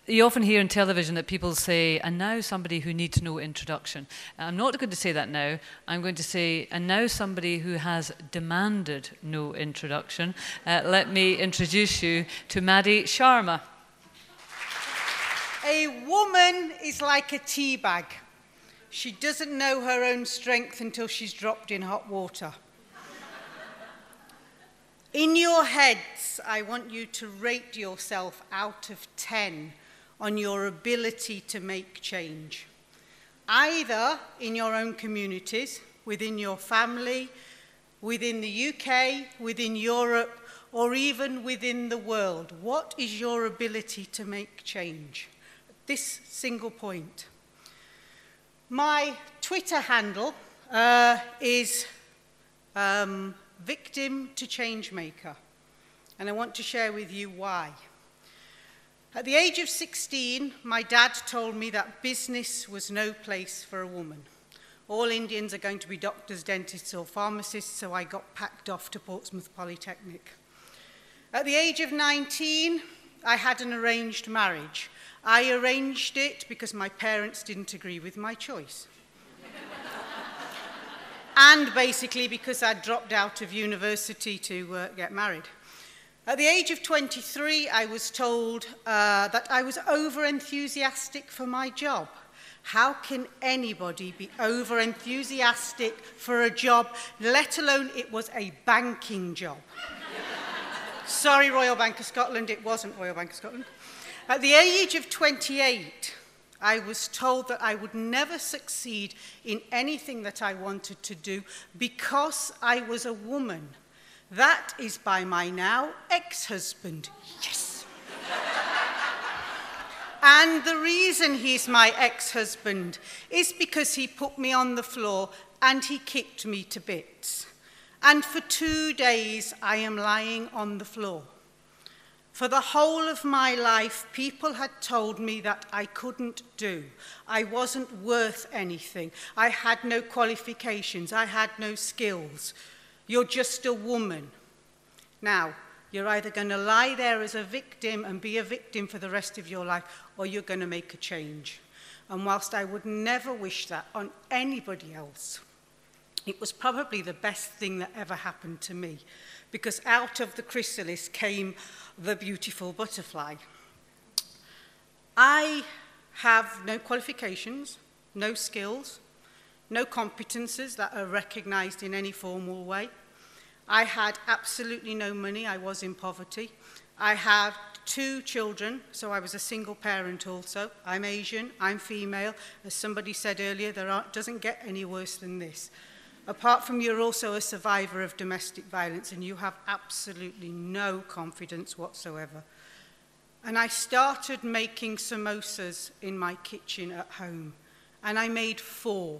You often hear in television that people say, and now somebody who needs no introduction. I'm not going to say that now. I'm going to say, and now somebody who has demanded no introduction. Let me introduce you to Madi Sharma. A woman is like a tea bag. She doesn't know her own strength until she's dropped in hot water. In your heads, I want you to rate yourself out of 10 on your ability to make change, either in your own communities, within your family, within the UK, within Europe, or even within the world. What is your ability to make change? This single point. My Twitter handle is Victim to Changemaker, and I want to share with you why. At the age of 16, my dad told me that business was no place for a woman. All Indians are going to be doctors, dentists, or pharmacists, so I got packed off to Portsmouth Polytechnic. At the age of 19, I had an arranged marriage. I arranged it because my parents didn't agree with my choice. And basically because I'd dropped out of university to get married. At the age of 23, I was told that I was over-enthusiastic for my job. How can anybody be over-enthusiastic for a job, let alone it was a banking job? Sorry, Royal Bank of Scotland, it wasn't Royal Bank of Scotland. At the age of 28, I was told that I would never succeed in anything that I wanted to do because I was a woman. That is by my now ex-husband. Yes! And the reason he's my ex-husband is because he put me on the floor and he kicked me to bits. And for 2 days, I am lying on the floor. For the whole of my life, people had told me that I couldn't do. I wasn't worth anything. I had no qualifications. I had no skills. You're just a woman. Now, you're either going to lie there as a victim and be a victim for the rest of your life, or you're going to make a change. And whilst I would never wish that on anybody else, it was probably the best thing that ever happened to me, because out of the chrysalis came the beautiful butterfly. I have no qualifications, no skills, no competences that are recognized in any formal way. I had absolutely no money. I was in poverty. I had 2 children, so I was a single parent also. I'm Asian, I'm female. As somebody said earlier, doesn't get any worse than this. Apart from you're also a survivor of domestic violence and you have absolutely no confidence whatsoever. And I started making samosas in my kitchen at home. And I made 4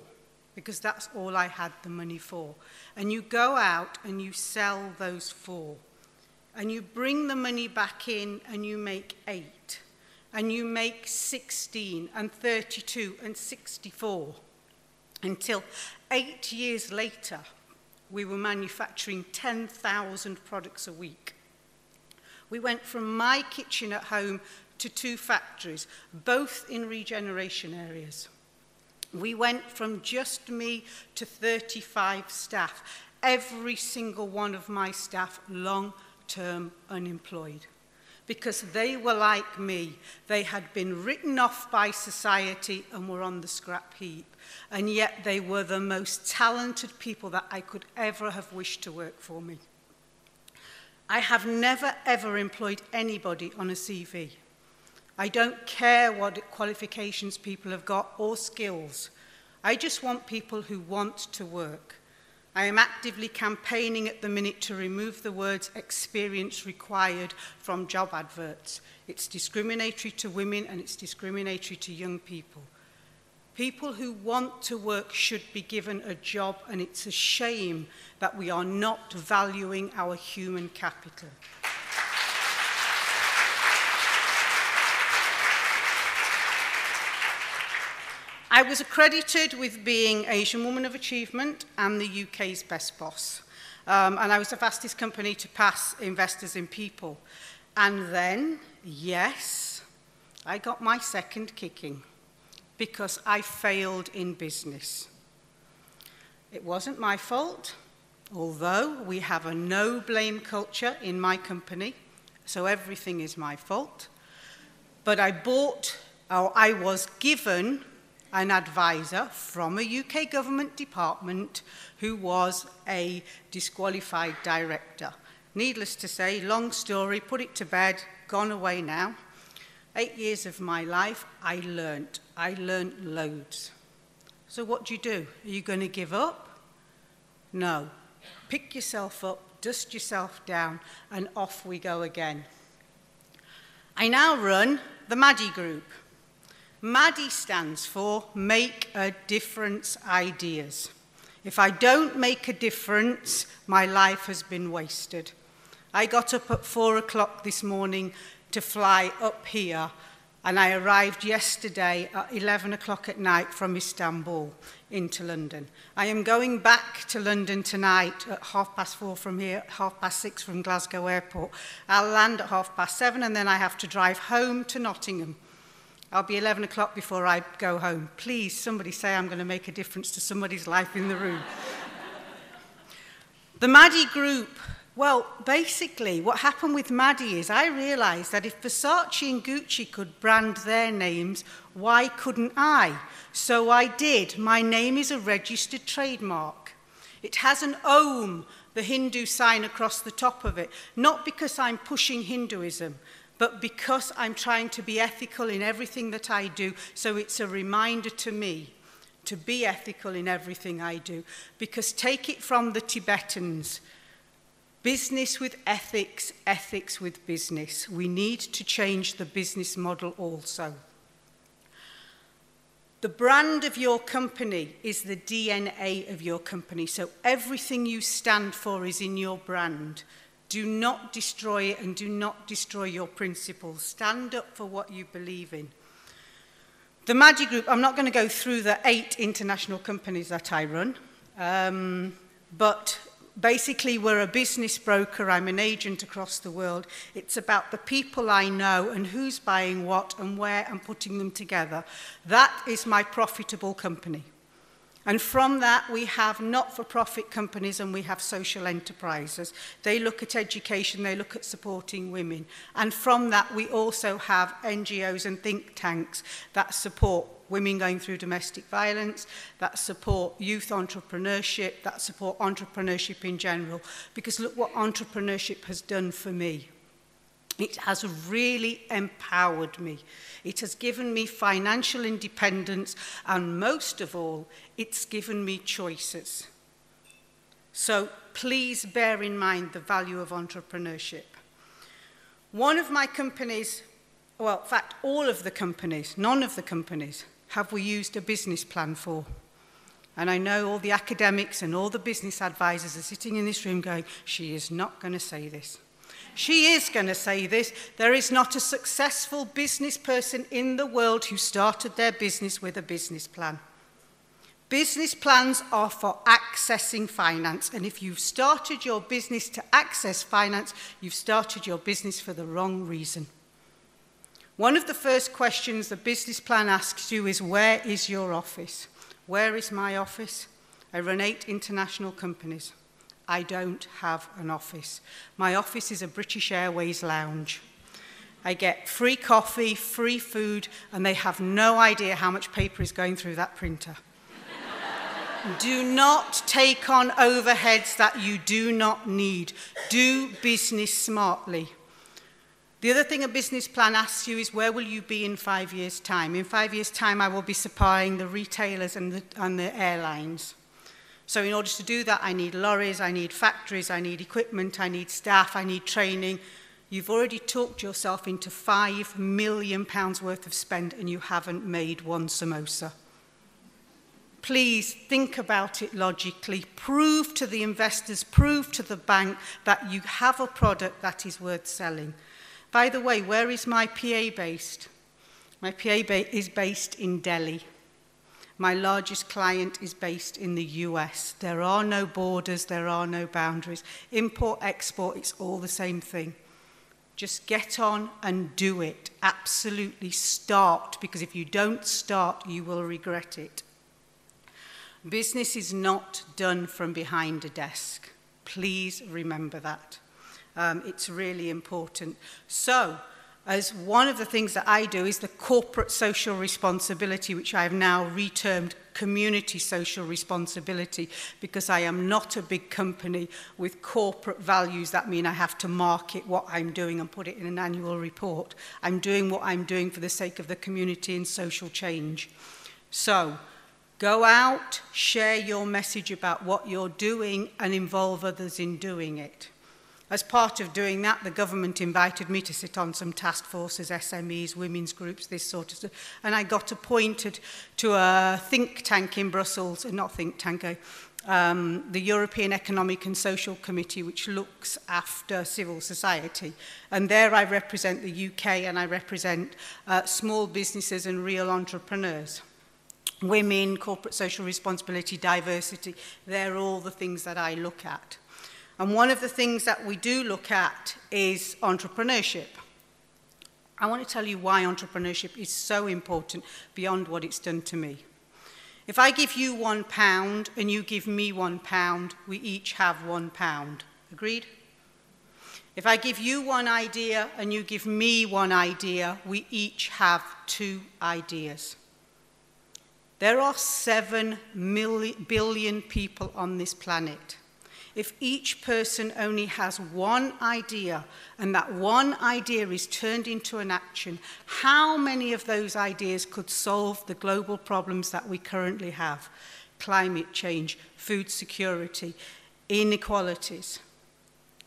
because that's all I had the money for. And you go out and you sell those 4. And you bring the money back in and you make 8. And you make 16 and 32 and 64. Until 8 years later, we were manufacturing 10,000 products a week. We went from my kitchen at home to 2 factories, both in regeneration areas. We went from just me to 35 staff, every single one of my staff long-term unemployed. Because they were like me. They had been written off by society and were on the scrap heap. And yet they were the most talented people that I could ever have wished to work for me. I have never, ever employed anybody on a CV. I don't care what qualifications people have got or skills. I just want people who want to work. I am actively campaigning at the minute to remove the words experience required from job adverts. It's discriminatory to women and it's discriminatory to young people. People who want to work should be given a job, and it's a shame that we are not valuing our human capital. I was accredited with being Asian Woman of Achievement and the UK's Best Boss. And I was the fastest company to pass Investors in People. And then, yes, I got my second kicking because I failed in business. It wasn't my fault, although we have a no-blame culture in my company, so everything is my fault. But I was given an advisor from a UK government department who was a disqualified director. Needless to say, long story, put it to bed, gone away now. 8 years of my life, I learnt loads. So what do? Are you going to give up? No. Pick yourself up, dust yourself down, and off we go again. I now run the Madi group. Madi stands for Make a Difference Ideas. If I don't make a difference, my life has been wasted. I got up at 4 o'clock this morning to fly up here, and I arrived yesterday at 11 o'clock at night from Istanbul into London. I am going back to London tonight at 4:30 from here, 6:30 from Glasgow Airport. I'll land at 7:30, and then I have to drive home to Nottingham. I'll be 11 o'clock before I go home. Please, somebody say I'm going to make a difference to somebody's life in the room. The Madi group, well, basically, what happened with Madi is I realized that if Versace and Gucci could brand their names, why couldn't I? So I did. My name is a registered trademark. It has an Om, the Hindu sign across the top of it, not because I'm pushing Hinduism, but because I'm trying to be ethical in everything that I do, so it's a reminder to me to be ethical in everything I do. Because take it from the Tibetans, business with ethics, ethics with business. We need to change the business model also. The brand of your company is the DNA of your company, so everything you stand for is in your brand. Do not destroy it and do not destroy your principles. Stand up for what you believe in. The Madi Group, I'm not going to go through the 8 international companies that I run, but basically we're a business broker. I'm an agent across the world. It's about the people I know and who's buying what and where and putting them together. That is my profitable company. And from that, we have not-for-profit companies and we have social enterprises. They look at education, they look at supporting women. And from that, we also have NGOs and think tanks that support women going through domestic violence, that support youth entrepreneurship, that support entrepreneurship in general. Because look what entrepreneurship has done for me. It has really empowered me. It has given me financial independence, and most of all, it's given me choices. So please bear in mind the value of entrepreneurship. One of my companies, well, in fact, all of the companies, none of the companies, have we used a business plan for. And I know all the academics and all the business advisors are sitting in this room going, she is not going to say this. She is going to say this. There is not a successful business person in the world who started their business with a business plan. Business plans are for accessing finance, and if you've started your business to access finance, you've started your business for the wrong reason. One of the first questions the business plan asks you is, where is your office? Where is my office? I run 8 international companies. I don't have an office. My office is a British Airways lounge. I get free coffee, free food, and they have no idea how much paper is going through that printer. Do not take on overheads that you do not need. Do business smartly. The other thing a business plan asks you is, where will you be in 5 years' time? In 5 years' time, I will be supplying the retailers and the airlines. So in order to do that, I need lorries, I need factories, I need equipment, I need staff, I need training. You've already talked yourself into £5 million worth of spend and you haven't made one samosa. Please think about it logically. Prove to the investors, prove to the bank that you have a product that is worth selling. By the way, where is my PA based? My PA is based in Delhi. My largest client is based in the US. There are no borders, there are no boundaries. Import, export, it's all the same thing. Just get on and do it. Absolutely start, because if you don't start, you will regret it. Business is not done from behind a desk. Please remember that. It's really important. So, as one of the things that I do is the corporate social responsibility, which I have now retermed community social responsibility, because I am not a big company with corporate values that mean I have to market what I'm doing and put it in an annual report. I'm doing what I'm doing for the sake of the community and social change. So, go out, share your message about what you're doing, and involve others in doing it. As part of doing that, the government invited me to sit on some task forces, SMEs, women's groups, this sort of stuff. And I got appointed to a think tank in Brussels, not think tank, the European Economic and Social Committee, which looks after civil society. And there I represent the UK, and I represent small businesses and real entrepreneurs. Women, corporate social responsibility, diversity, they're all the things that I look at. And one of the things that we do look at is entrepreneurship. I want to tell you why entrepreneurship is so important beyond what it's done to me. If I give you £1 and you give me £1, we each have £1. Agreed? If I give you one idea and you give me one idea, we each have 2 ideas. There are 7 billion people on this planet. If each person only has one idea, and that one idea is turned into an action, how many of those ideas could solve the global problems that we currently have? Climate change, food security, inequalities.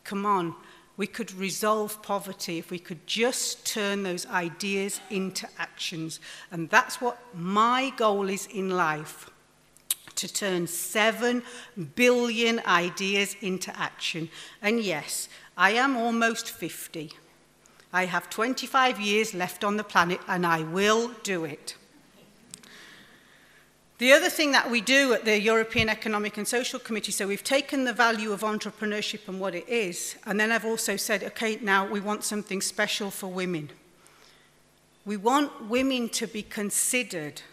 Come on, we could resolve poverty if we could just turn those ideas into actions. And that's what my goal is in life. To turn 7 billion ideas into action. And yes, I am almost 50. I have 25 years left on the planet, and I will do it. The other thing that we do at the European Economic and Social Committee, so we've taken the value of entrepreneurship and what it is, and then I've also said, okay, now we want something special for women. We want women to be considered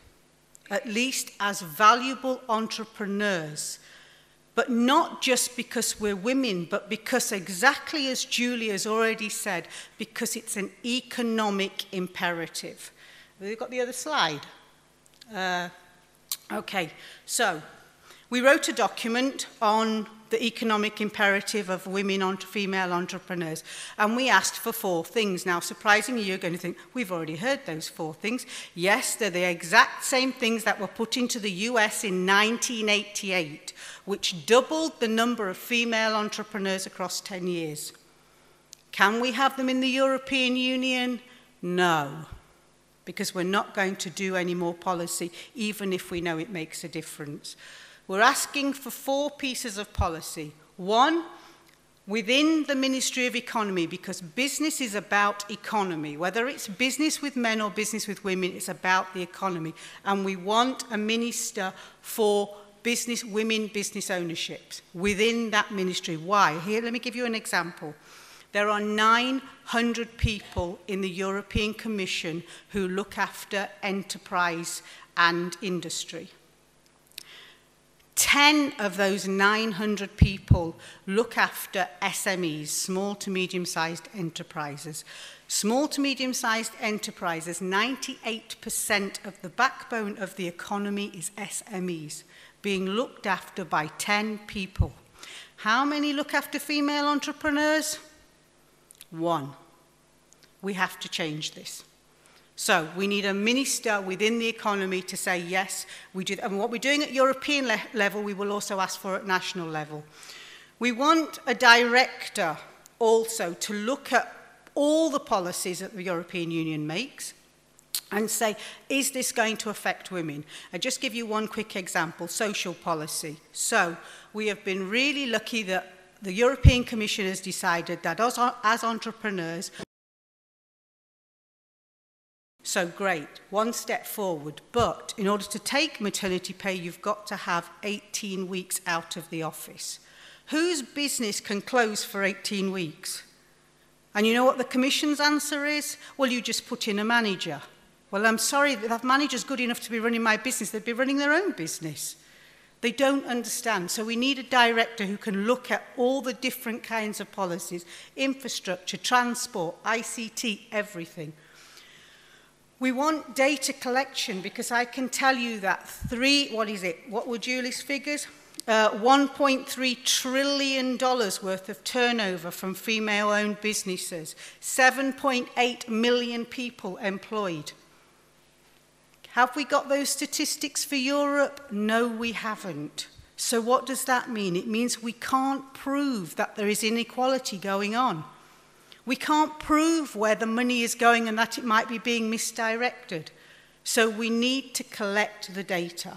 at least as valuable entrepreneurs, but not just because we're women, but because, exactly as Julie has already said, because it's an economic imperative. Have you got the other slide? Okay, so we wrote a document on the economic imperative of women, female entrepreneurs, and we asked for 4 things. Now, surprisingly, you're going to think, we've already heard those 4 things. Yes, they're the exact same things that were put into the US in 1988, which doubled the number of female entrepreneurs across 10 years. Can we have them in the European Union? No, because we're not going to do any more policy, even if we know it makes a difference. We're asking for 4 pieces of policy. 1, within the Ministry of Economy, because business is about economy. Whether it's business with men or business with women, it's about the economy. And we want a minister for business, women business ownerships within that ministry. Why? Here, let me give you an example. There are 900 people in the European Commission who look after enterprise and industry. 10 of those 900 people look after SMEs, small to medium-sized enterprises. Small to medium-sized enterprises, 98% of the backbone of the economy is SMEs, being looked after by 10 people. How many look after female entrepreneurs? 1. We have to change this. So we need a minister within the economy to say, yes, we do. And what we're doing at European level, we will also ask for at national level. We want a director also to look at all the policies that the European Union makes and say, is this going to affect women? I'll just give you one quick example, social policy. So we have been really lucky that the European Commission has decided that as entrepreneurs, So great, one step forward. But in order to take maternity pay, you've got to have 18 weeks out of the office. Whose business can close for 18 weeks? And you know what the Commission's answer is? Well, you just put in a manager. Well, I'm sorry, if that manager's good enough to be running my business, they'd be running their own business. They don't understand. So we need a director who can look at all the different kinds of policies, infrastructure, transport, ICT, everything. We want data collection because I can tell you that what were Julie's figures? $1.3 trillion worth of turnover from female-owned businesses, 7.8 million people employed. Have we got those statistics for Europe? No, we haven't. So what does that mean? It means we can't prove that there is inequality going on. We can't prove where the money is going and that it might be being misdirected. So we need to collect the data.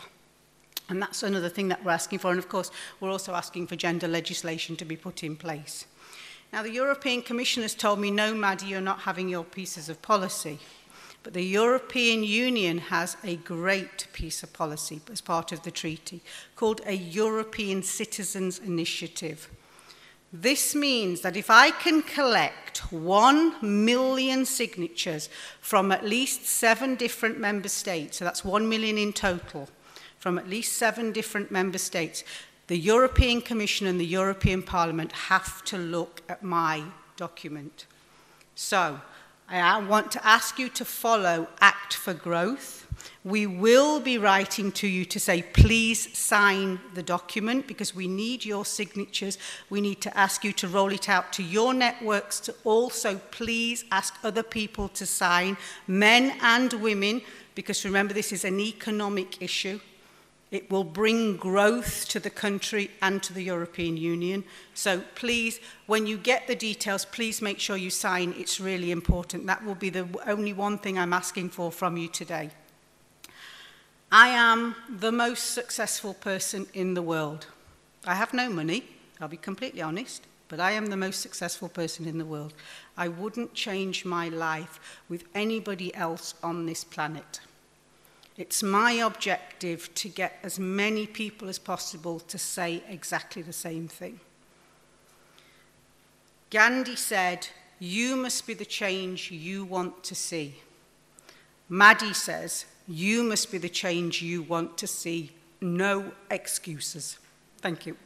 And that's another thing that we're asking for. And of course, we're also asking for gender legislation to be put in place. Now, the European Commission has told me, no, Madi, you're not having your pieces of policy. But the European Union has a great piece of policy as part of the treaty called a European Citizens Initiative. This means that if I can collect 1 million signatures from at least 7 different member states, so that's 1 million in total, from at least 7 different member states, the European Commission and the European Parliament have to look at my document. So, I want to ask you to follow Act for Growth. We will be writing to you to say, please sign the document because we need your signatures. We need to ask you to roll it out to your networks to also please ask other people to sign, men and women, because remember this is an economic issue. It will bring growth to the country and to the European Union. So please, when you get the details, please make sure you sign. It's really important. That will be the only one thing I'm asking for from you today. I am the most successful person in the world. I have no money, I'll be completely honest, but I am the most successful person in the world. I wouldn't change my life with anybody else on this planet. It's my objective to get as many people as possible to say exactly the same thing. Gandhi said, you must be the change you want to see. Madi says, you must be the change you want to see. No excuses. Thank you.